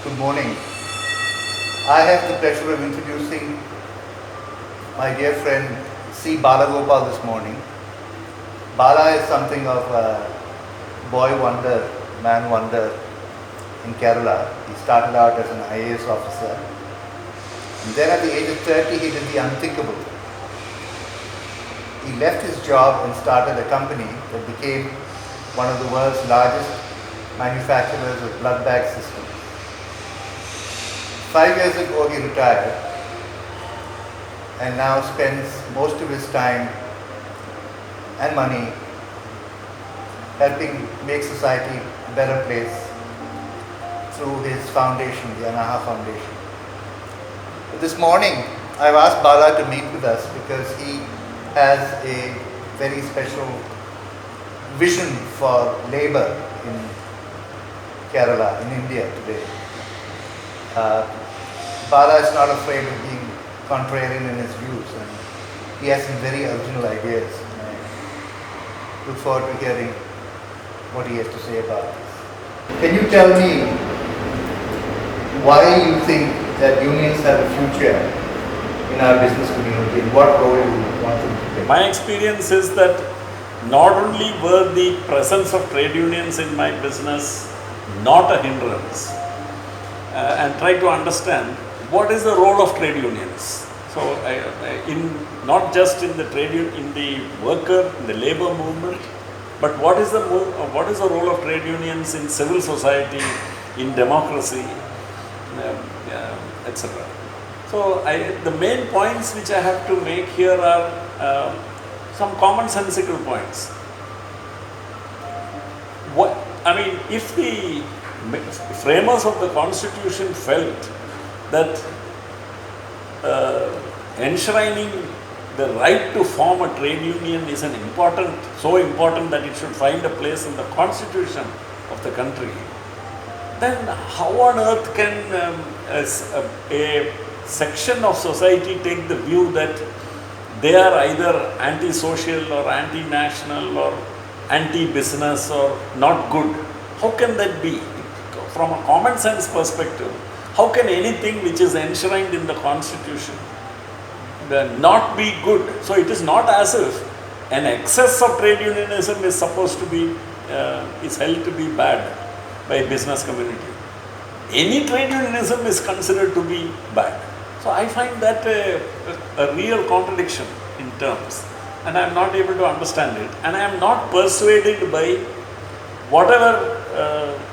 Good morning. I have the pleasure of introducing my dear friend C Balagopal this morning. Bala is something of a boy wonder, man wonder in Kerala. He started out as an IAS officer, and then at the age of 30 he did the unthinkable. He left his job and started a company that became one of the world's largest manufacturers of blood bag systems. 5 years ago he retired and now spends most of his time and money helping make society a better place through his foundation, the Anaha Foundation. But this morning I've asked Bala to meet with us because he has a very special vision for labor in Kerala, in India today. Bala is not afraid of being contrarian in his views, and he has some very original ideas. And I look forward to hearing what he has to say about this. Can you tell me why you think that unions have a future in our business community, and what role you want them to play? My experience is that not only were the presence of trade unions in my business not a hindrance, and try to understand what is the role of trade unions. So, not just in the in the worker, in the labor movement, but what is the role of trade unions in civil society, in democracy, etc. So, the main points which I have to make here are some commonsensical points. If the framers of the Constitution felt that enshrining the right to form a trade union is so important that it should find a place in the Constitution of the country, then how on earth can a section of society take the view that they are either anti-social or anti-national or anti-business or not good? How can that be? From a common sense perspective, how can anything which is enshrined in the Constitution not be good? So it is not as if an excess of trade unionism is supposed to be, is held to be bad by business community. Any trade unionism is considered to be bad. So I find that a real contradiction in terms, and I am not able to understand it, and I am not persuaded by whatever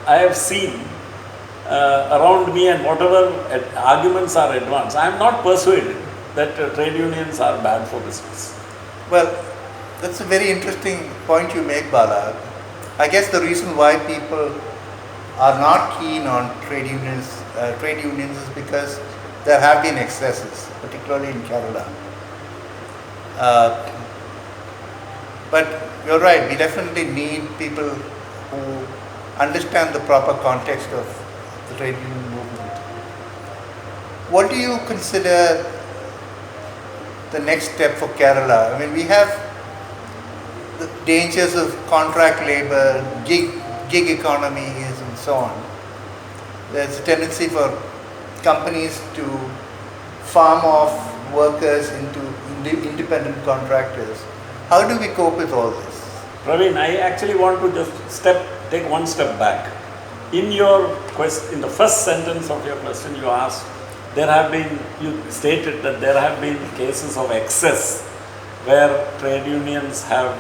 I have seen around me and whatever arguments are advanced. I am not persuaded that trade unions are bad for business. Well, that's a very interesting point you make, Bala. I guess the reason why people are not keen on trade unions is because there have been excesses, particularly in Kerala. But you're right, we definitely need people who understand the proper context of the trade union movement. What do you consider the next step for Kerala? I mean, we have the dangers of contract labor, gig economies and so on. There's a tendency for companies to farm off workers into independent contractors. How do we cope with all this? Praveen, I actually want to just take one step back. In the first sentence of your question, you asked, you stated that there have been cases of excess where trade unions have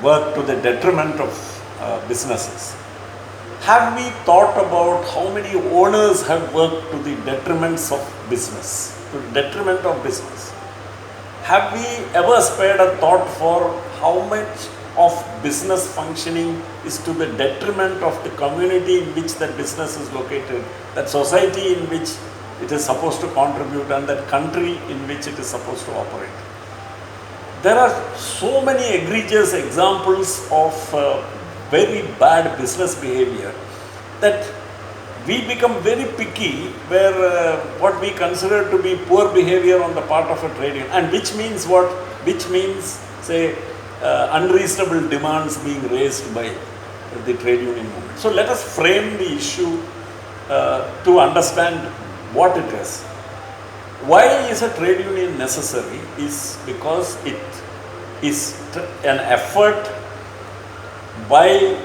worked to the detriment of businesses. Have we thought about how many owners have worked to the detriments of business, to the detriment of business? Have we ever spared a thought for how much of business functioning is to the detriment of the community in which that business is located, that society in which it is supposed to contribute, and that country in which it is supposed to operate? There are so many egregious examples of very bad business behavior that we become very picky where what we consider to be poor behavior on the part of a trade union, and which means what? Which means, say, unreasonable demands being raised by the trade union movement. So let us frame the issue to understand what it is. Why is a trade union necessary is because it is an effort by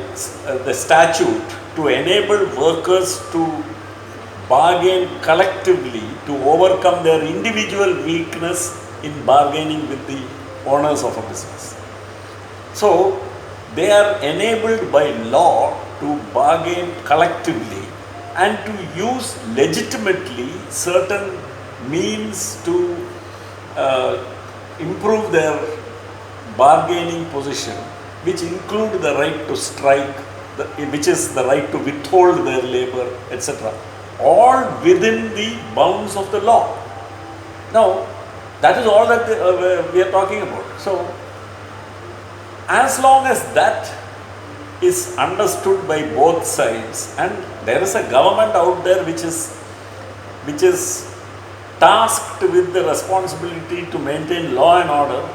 the statute to enable workers to bargain collectively to overcome their individual weakness in bargaining with the owners of a business. So they are enabled by law to bargain collectively and to use legitimately certain means to improve their bargaining position, which include the right to strike, which is the right to withhold their labor, etc. All within the bounds of the law. Now, that is all that we are talking about. So, as long as that is understood by both sides, and there is a government out there which is tasked with the responsibility to maintain law and order.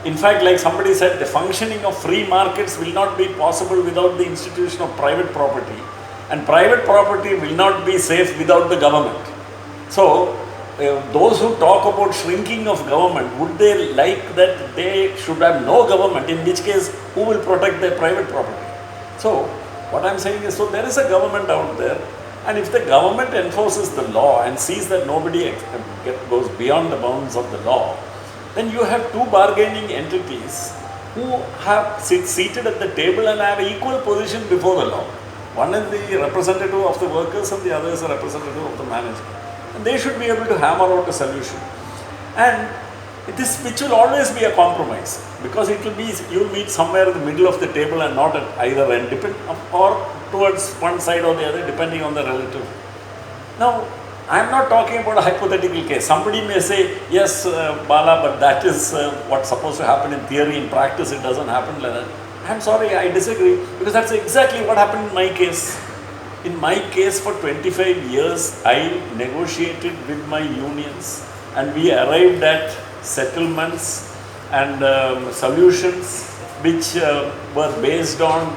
In fact, like somebody said, the functioning of free markets will not be possible without the institution of private property, and private property will not be safe without the government. So, those who talk about shrinking of government, would they like that they should have no government, in which case who will protect their private property? So, what I am saying is, so there is a government out there, and if the government enforces the law and sees that nobody goes beyond the bounds of the law, then you have two bargaining entities who have seated at the table and have equal position before the law. One is the representative of the workers and the other is the representative of the management. And they should be able to hammer out a solution. And which will always be a compromise, because it will be, you will meet somewhere in the middle of the table and not at either end, or towards one side or the other, depending on the relative. Now, I am not talking about a hypothetical case. Somebody may say, yes, Bala, but that is what's supposed to happen in theory. In practice, it doesn't happen like that. I am sorry, I disagree, because that's exactly what happened in my case. In my case, for 25 years, I negotiated with my unions, and we arrived at settlements and solutions which were based on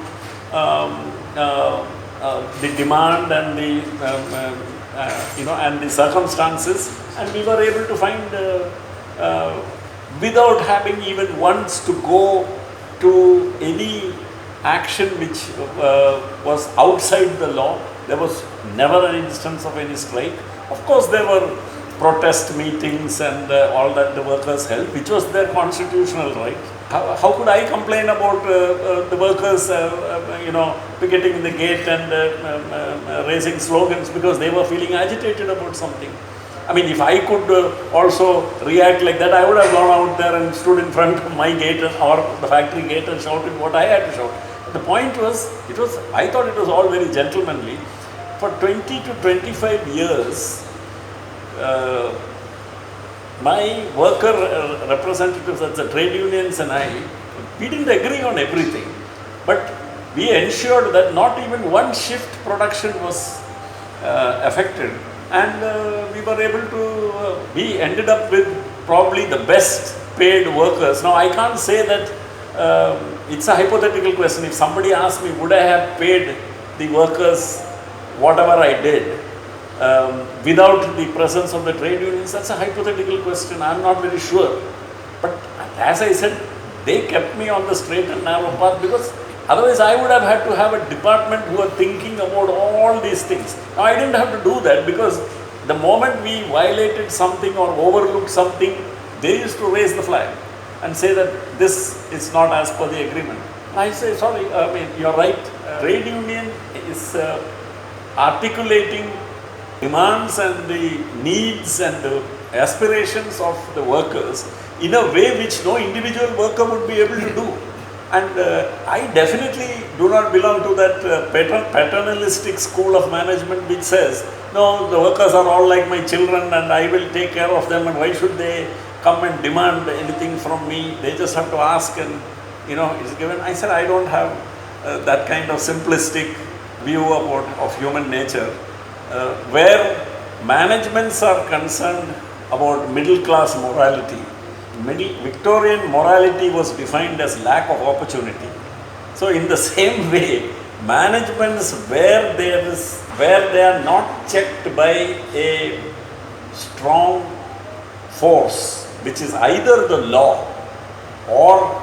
the demand and the and the circumstances, and we were able to find without having even once to go to any action which was outside the law. There was never an instance of any strike. Of course, there were protest meetings and all that the workers held, which was their constitutional right. How could I complain about the workers, picketing in the gate and raising slogans because they were feeling agitated about something? I mean, if I could also react like that, I would have gone out there and stood in front of my gate or the factory gate and shouted what I had to shout. The point was, I thought it was all very gentlemanly. For 20 to 25 years, my worker representatives as the trade unions and we didn't agree on everything, but we ensured that not even one shift production was affected, and we were able to, we ended up with probably the best paid workers. Now, I can't say that, it's a hypothetical question. If somebody asked me, would I have paid the workers whatever I did, without the presence of the trade unions, that's a hypothetical question. I'm not very sure. But as I said, they kept me on the straight and narrow path, because otherwise I would have had to have a department who are thinking about all these things. Now, I didn't have to do that, because the moment we violated something or overlooked something, they used to raise the flag and say that this is not as per the agreement. And I say, sorry, you're right. Trade union is articulating demands and the needs and the aspirations of the workers in a way which no individual worker would be able to do. And I definitely do not belong to that paternalistic school of management which says, no, the workers are all like my children and I will take care of them, and why should they come and demand anything from me? They just have to ask and, it's given. I said, I don't have that kind of simplistic view of human nature. Where managements are concerned about middle class morality, Victorian morality was defined as lack of opportunity. So in the same way, managements where they are not checked by a strong force, which is either the law or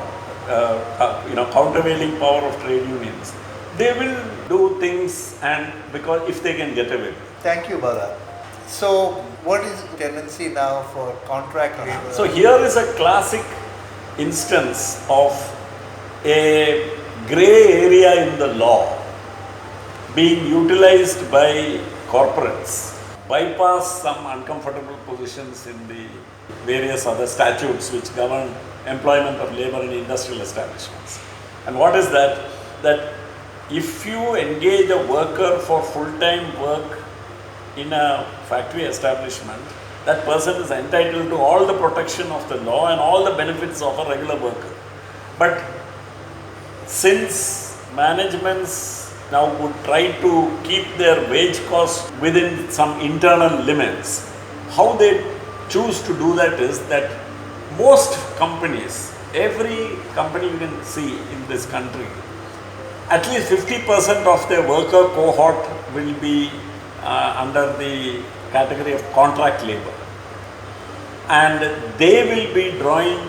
countervailing power of trade unions, they will do things, and because if they can get away. Thank you, Bala. So, what is the tendency now for contract labor? So here is a classic instance of a grey area in the law being utilized by corporates, bypass some uncomfortable positions in the various other statutes which govern employment of labor in industrial establishments. And what is that? That if you engage a worker for full-time work in a factory establishment, that person is entitled to all the protection of the law and all the benefits of a regular worker. But since managements now would try to keep their wage costs within some internal limits, how they choose to do that is that most companies, every company you can see in this country, at least 50% of their worker cohort will be under the category of contract labor. And they will be drawing,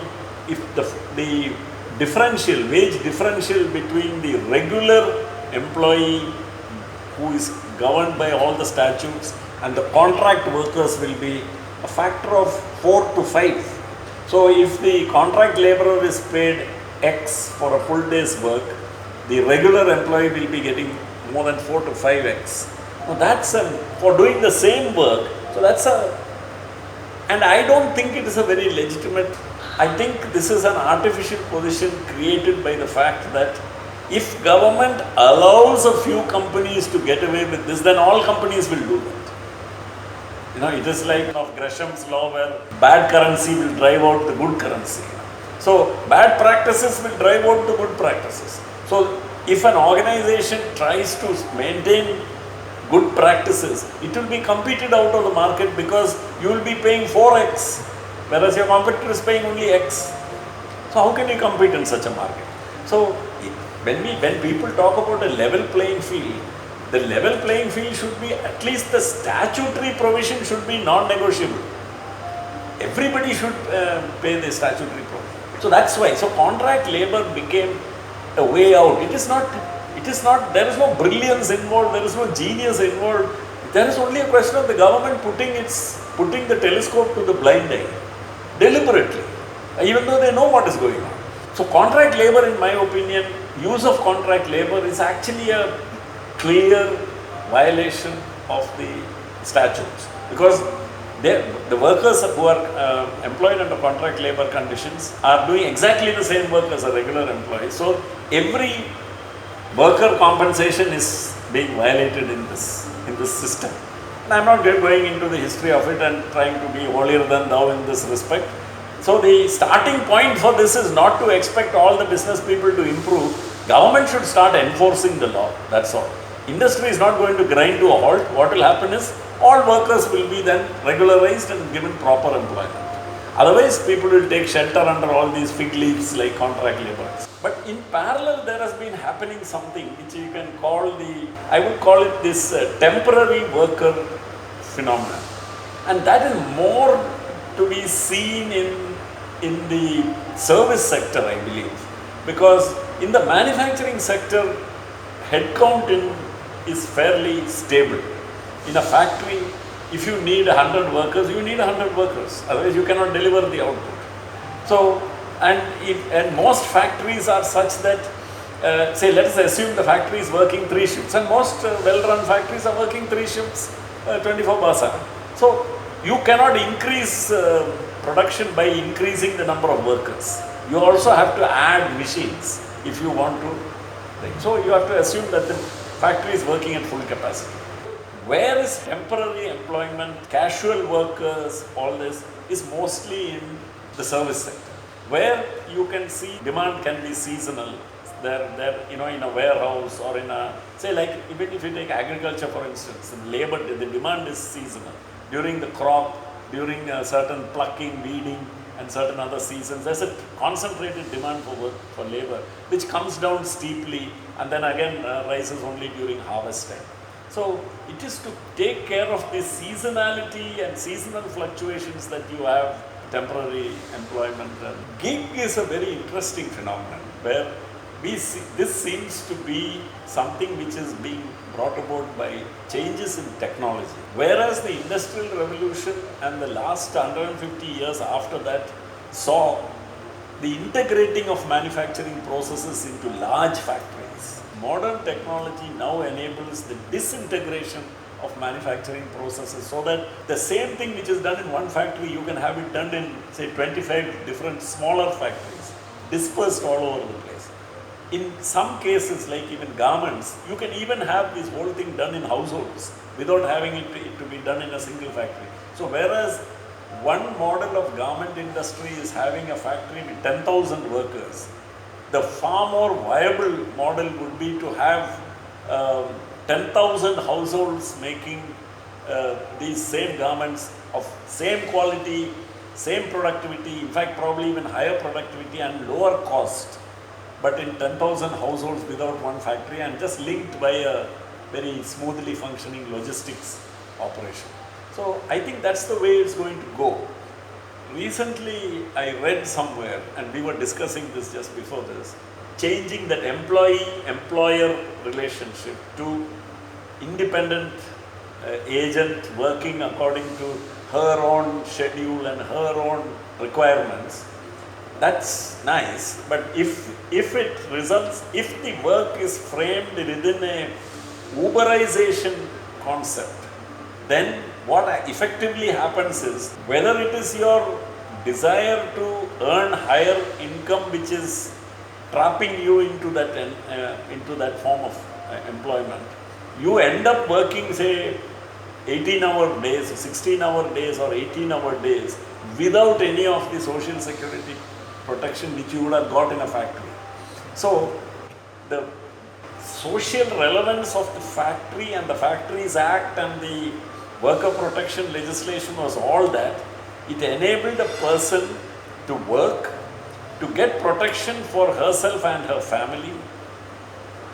if the differential, wage differential between the regular employee who is governed by all the statutes and the contract workers will be a factor of 4 to 5. So if the contract laborer is paid X for a full day's work, the regular employee will be getting more than 4 to 5x. Now that's for doing the same work. So that's and I don't think it is a very legitimate. I think this is an artificial position created by the fact that if government allows a few companies to get away with this, then all companies will do that. It is like Gresham's law where bad currency will drive out the good currency. So bad practices will drive out the good practices. So if an organization tries to maintain good practices, it will be competed out of the market because you will be paying 4x, whereas your competitor is paying only X. So how can you compete in such a market? So when people talk about a level playing field, the level playing field should be, at least the statutory provision should be non-negotiable. Everybody should pay the statutory provision. So that's why. So contract labor became a way out. It is not, there is no brilliance involved, there is no genius involved. There is only a question of the government putting the telescope to the blind eye, deliberately, even though they know what is going on. So contract labor, in my opinion, use of contract labor is actually a clear violation of the statutes, because the workers who are employed under contract labor conditions are doing exactly the same work as a regular employee. So every worker compensation is being violated in this system. And I'm not going into the history of it and trying to be holier than thou in this respect. So the starting point for this is not to expect all the business people to improve. Government should start enforcing the law, that's all. Industry is not going to grind to a halt. What will happen is all workers will be then regularized and given proper employment. Otherwise, people will take shelter under all these fig leaves like contract laborers. But in parallel, there has been happening something which you can call I would call it this temporary worker phenomenon. And that is more to be seen in the service sector, I believe. Because in the manufacturing sector, headcount is fairly stable. In a factory, if you need 100 workers, you need 100 workers. Otherwise, you cannot deliver the output. So, and most factories are such that, say, let us assume the factory is working 3 shifts, and most well-run factories are working 3 shifts, 24/7. So, you cannot increase production by increasing the number of workers. You also have to add machines if you want to. So, you have to assume that the factory is working at full capacity. Where is temporary employment, casual workers, all this is mostly in the service sector, where you can see demand can be seasonal. They're in a warehouse or in a, say, like even if you take agriculture for instance, labor, the demand is seasonal. During the crop, during a certain plucking, weeding, and certain other seasons. There's a concentrated demand for work, for labor, which comes down steeply and then again rises only during harvest time. So it is to take care of the seasonality and seasonal fluctuations that you have, temporary employment. Gig is a very interesting phenomenon where this seems to be something which is being brought about by changes in technology. Whereas the Industrial Revolution and the last 150 years after that saw the integrating of manufacturing processes into large factories. Modern technology now enables the disintegration of manufacturing processes so that the same thing which is done in one factory, you can have it done in, say, 25 different smaller factories, dispersed all over the place. In some cases, like even garments, you can even have this whole thing done in households without having it to be done in a single factory. So whereas one model of garment industry is having a factory with 10,000 workers, the far more viable model would be to have 10,000 households making these same garments of same quality, same productivity, in fact probably even higher productivity and lower cost, but in 10,000 households without one factory and just linked by a very smoothly functioning logistics operation. So I think that's the way it's going to go. Recently I read somewhere, and we were discussing this just before this, changing that employee-employer relationship to independent agent working according to her own schedule and her own requirements. That's nice, but if it results, if the work is framed within a Uberization concept, then what effectively happens is, whether it is your desire to earn higher income which is trapping you into that form of employment, you end up working, say, 18-hour days, 16-hour days or 18-hour days without any of the social security protection which you would have got in a factory. So the social relevance of the factory and the Factories Act and the worker protection legislation was all that. It enabled a person to work, to get protection for herself and her family,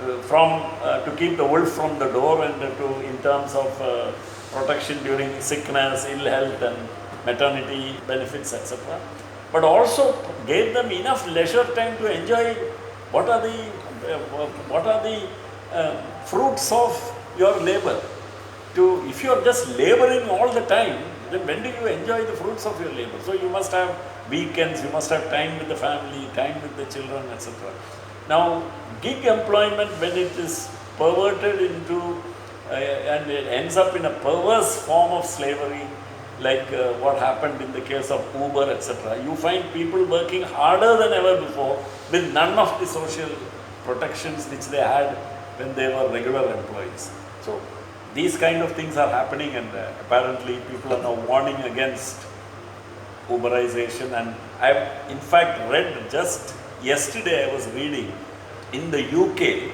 to keep the wolf from the door, and in terms of protection during sickness, ill health and maternity benefits, etc. But also gave them enough leisure time to enjoy what are the fruits of your labor. If you are just laboring all the time, then when do you enjoy the fruits of your labor? So you must have weekends, you must have time with the family, time with the children, etc. Now, gig employment, when it is perverted into and it ends up in a perverse form of slavery, like what happened in the case of Uber, etc. You find people working harder than ever before with none of the social protections which they had when they were regular employees. So these kind of things are happening, and apparently people are now warning against Uberization. And I've in fact read, just yesterday I was reading, in the UK,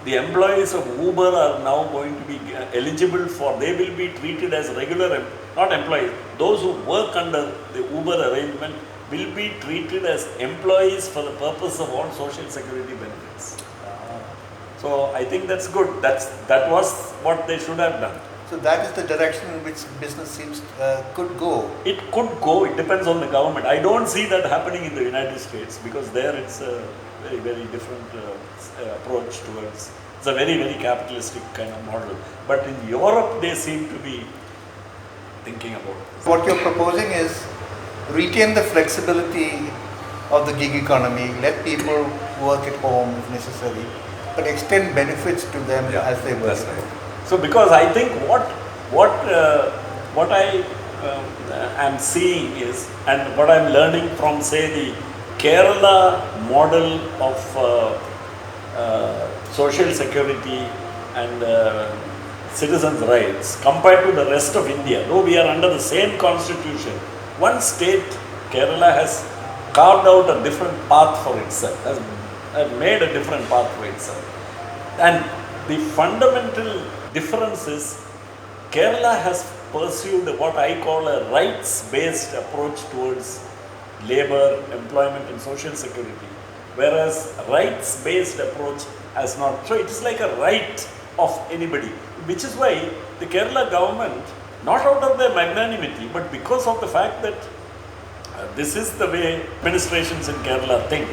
the employees of Uber are now going to be eligible for, they will be treated as regular, not employees, those who work under the Uber arrangement will be treated as employees for the purpose of all social security benefits. So I think that's good. That was what they should have done. So that is the direction in which business seems could go. It could go. It depends on the government. I don't see that happening in the United States, because there it's a very, very different approach towards. It's a very, very capitalistic kind of model. But in Europe, they seem to be thinking about this. What you're proposing is retain the flexibility of the gig economy, let people work at home if necessary, but extend benefits to them as they work. That's right. So, because I think what I am seeing is, and what I'm learning from, say, the Kerala model of social security and citizens' rights compared to the rest of India, though we are under the same constitution, one state, Kerala, has carved out a different path for itself, has made a different path for itself. And the fundamental difference is, Kerala has pursued what I call a rights-based approach towards labor, employment and social security, whereas rights-based approach has not. So it is like a right of anybody, which is why the Kerala government, not out of their magnanimity, but because of the fact that this is the way administrations in Kerala think.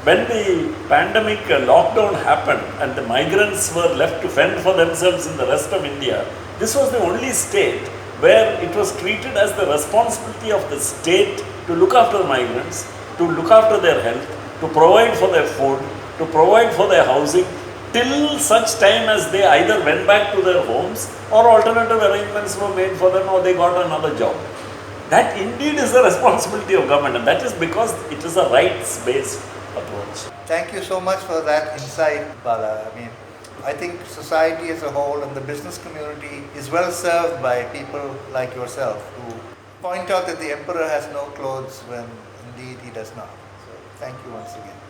When the pandemic lockdown happened and the migrants were left to fend for themselves in the rest of India, this was the only state where it was treated as the responsibility of the state to look after the migrants, to look after their health, to provide for their food, to provide for their housing, till such time as they either went back to their homes or alternative arrangements were made for them or they got another job. That indeed is the responsibility of government, and that is because it is a rights-based approach. Thank you so much for that insight, Bala. I think society as a whole and the business community is well served by people like yourself who point out that the emperor has no clothes when indeed he does not. So thank you once again.